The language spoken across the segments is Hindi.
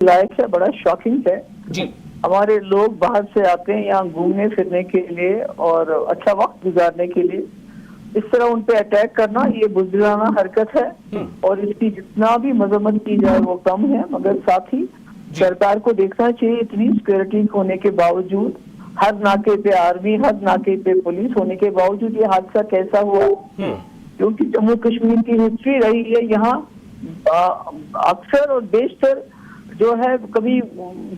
लायक है, बड़ा शॉकिंग है जी। हमारे लोग बाहर से आते हैं यहाँ घूमने फिरने के लिए और अच्छा वक्त गुजारने के लिए, इस तरह उन पे अटैक करना ये बुज़दिलाना हरकत है और इसकी जितना भी मजम्मत की जाए वो कम है। मगर साथ ही सरकार को देखना चाहिए इतनी सिक्योरिटी होने के बावजूद, हर नाके पे आर्मी, हर नाके पे पुलिस होने के बावजूद ये हादसा कैसा हुआ। क्योंकि जम्मू कश्मीर की हिस्ट्री रही है यहाँ अक्सर और बेशतर जो है कभी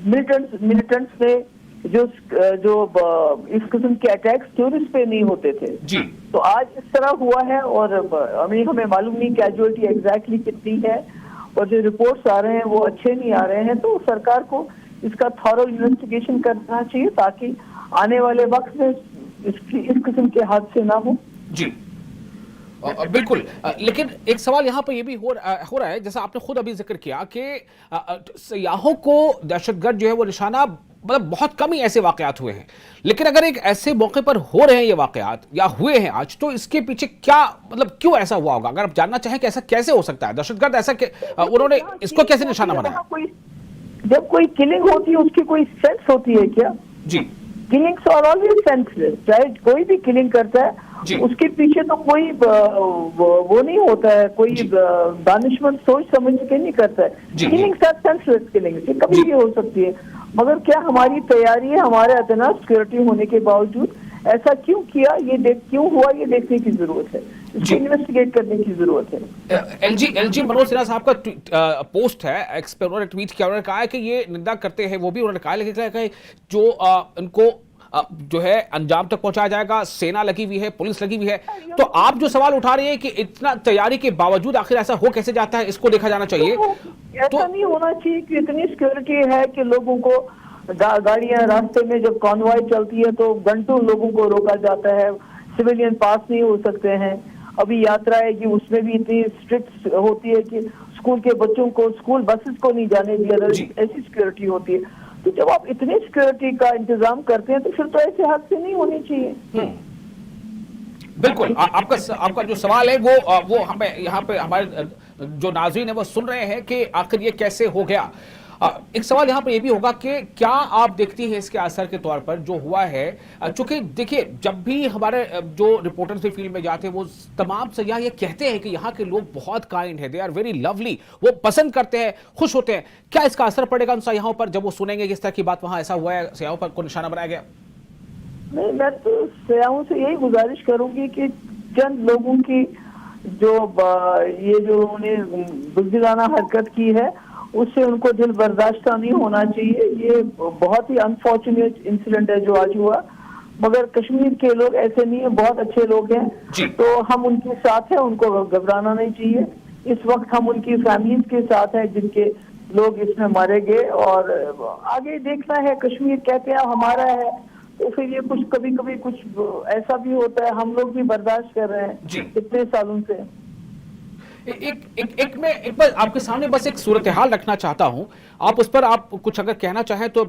मिलिटेंट्स ने जो इस किस्म के अटैक्स टूरिस्ट पे नहीं होते थे जी। तो आज इस तरह हुआ है और हमें मालूम नहीं कैजुअलिटी एग्जैक्टली कितनी है और जो रिपोर्ट्स आ रहे हैं वो अच्छे नहीं आ रहे हैं। तो सरकार को इसका थॉरो इन्वेस्टिगेशन करना चाहिए ताकि आने वाले वक्त में इस किस्म के हादसे ना हो। जी बिल्कुल। लेकिन एक सवाल यहाँ पर यह भी हो रहा है, जैसा आपने खुद अभी जिक्र किया कि सयाहों को दहशतगर्द जो है वो निशाना, मतलब बहुत कम ही ऐसे वाकयात हुए हैं, लेकिन अगर एक ऐसे मौके पर हो रहे हैं ये वाकयात या हुए हैं आज, तो इसके पीछे क्या मतलब क्यों ऐसा हुआ होगा? अगर आप जानना चाहें कि ऐसा कैसे हो सकता है, दहशतगर्द ऐसा उन्होंने इसको कैसे निशाना बनाया? जब कोई किलिंग होती है उसकी कोई सेंस होती है क्या? जी। किलिंग्स आर ऑलवेज सेंसलेस, चाहे कोई भी किलिंग करता है उसके पीछे तो कोई वो नहीं होता है, कोई दानिशमंद सोच समझ के नहीं करता है। किलिंग्स आर सेंसलेस किलिंग्स, ये कभी भी हो सकती है। मगर क्या हमारी तैयारी है, हमारे इतना सिक्योरिटी होने के बावजूद ऐसा क्यों किया, क्यों हुआ, ये देखने की जरूरत है, इसको इन्वेस्टिगेट करने की जरूरत है। एलजी मनोज सिन्हा साहब का पोस्ट है, एक्स पे उन्होंने ट्वीट किया, उन्होंने कहा है कि ये निंदा करते हैं, वो भी उन्होंने कहा, लेकिन जो उनको जो है अंजाम तक पहुंचाया जाएगा, सेना लगी हुई है, पुलिस लगी हुई है। तो आप जो सवाल उठा रहे हैं कि इतना तैयारी के बावजूद आखिर ऐसा हो कैसे जाता है, इसको देखा जाना चाहिए। ऐसा नहीं होना चाहिए कि इतनी सिक्योरिटी है कि लोगों को गाड़ियां रास्ते में जब कॉन्वॉय चलती है तो घंटों लोगों को रोका जाता है, सिविलियन पास नहीं हो सकते हैं। अभी यात्रा है कि उसमें भी इतनी स्ट्रिक्ट होती है कि स्कूल के बच्चों को स्कूल बसेस को नहीं जाने दिया, ऐसी सिक्योरिटी होती है। तो जब आप इतनी सिक्योरिटी का इंतजाम करते हैं तो फिर तो ऐसे हादसे नहीं होने चाहिए। बिल्कुल। आपका जो सवाल है वो हमें यहाँ पे हमारे जो नाज़रीन है वो सुन रहे हैं कि आखिर ये कैसे हो गया। एक सवाल यहाँ पर यह भी होगा कि क्या आप देखती हैं इसके असर के तौर पर जो हुआ है, चूंकि देखिए जब भी हमारे जो रिपोर्टर्स भी फील्ड में जाते हैं वो तमाम सयाह ये कहते हैं कि यहाँ के लोग बहुत काइंड हैं, दे आर वेरी लवली, वो पसंद करते हैं, खुश होते हैं। क्या इसका असर पड़ेगा उन सयाहों पर जब वो सुनेंगे कि इस तरह की बात वहां ऐसा हुआ है, सयाहों पर को निशाना बनाया गया? नहीं, मैं तो सयाहों से यही गुजारिश करूंगी कि चंद लोगों की जो उन्होंने बुज़दिलाना हरकत की है उससे उनको दिल बर्दाश्त नहीं होना चाहिए। ये बहुत ही अनफॉर्चुनेट इंसिडेंट है जो आज हुआ, मगर कश्मीर के लोग ऐसे नहीं है, बहुत अच्छे लोग हैं। तो हम उनके साथ हैं, उनको घबराना नहीं चाहिए। इस वक्त हम उनकी फैमिलीज के साथ हैं जिनके लोग इसमें मारे गए और आगे देखना है। कश्मीर कहते हैं हमारा है, तो फिर ये कुछ कभी कभी कुछ ऐसा भी होता है, हम लोग भी बर्दाश्त कर रहे हैं इतने सालों से। एक मैं एक बार आपके सामने बस एक सूरत हाल रखना चाहता हूं, आप उस पर आप कुछ अगर कहना चाहें तो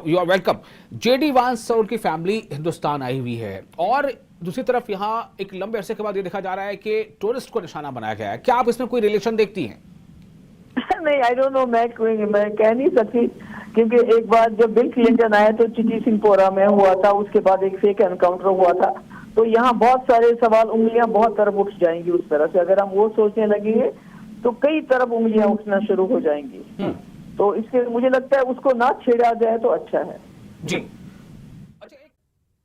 यू आर वेलकम। जेडी वांस और उनकी फैमिली हिंदुस्तान आई हुई है और दूसरी तरफ यहाँ एक लंबे अरसे के बाद ये देखा जा रहा है कि टूरिस्ट को निशाना बनाया गया है। क्या आप इसमें कोई रिलेशन देखती हैं? नहीं, आई डोंट नो, मैं कह नहीं सकती, क्योंकि एक बार जब बिल क्लिंटन आया तो चिटी सिंहपोरा में हुआ था, उसके बाद एक फेक एनकाउंटर हुआ था। तो यहाँ बहुत सारे सवाल, उंगलियां बहुत तरफ उठ जाएंगी उस तरह से। अगर हम वो सोचने लगेंगे तो कई तरफ उंगलियां उठना शुरू हो जाएंगी। तो इसके मुझे लगता है उसको ना छेड़ा जाए तो अच्छा है। जी।